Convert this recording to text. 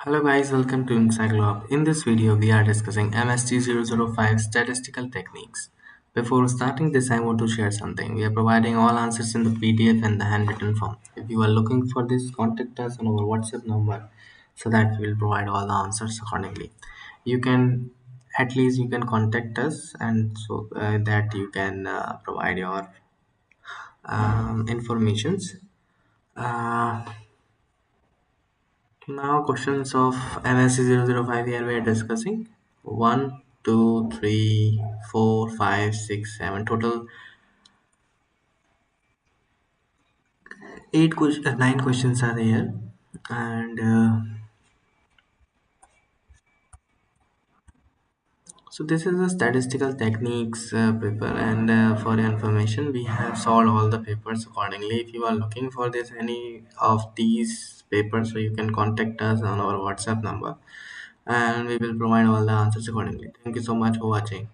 Hello guys, welcome to Inside Lab. In this video, we are discussing MST005 statistical techniques. Before starting this, I want to share something. We are providing all answers in the PDF and the handwritten form. If you are looking for this, contact us on our WhatsApp number so that we will provide all the answers accordingly. You can at least you can contact us and so that you can provide your informations. Uh, Now questions of MSC 005 here we are discussing 1, 2, 3, 4, 5, 6, 7 total 9 questions are here and so this is the statistical techniques paper and for your information we have solved all the papers accordingly. If you are looking for this any of these papers so you can contact us on our WhatsApp number and we will provide all the answers accordingly. Thank you so much for watching.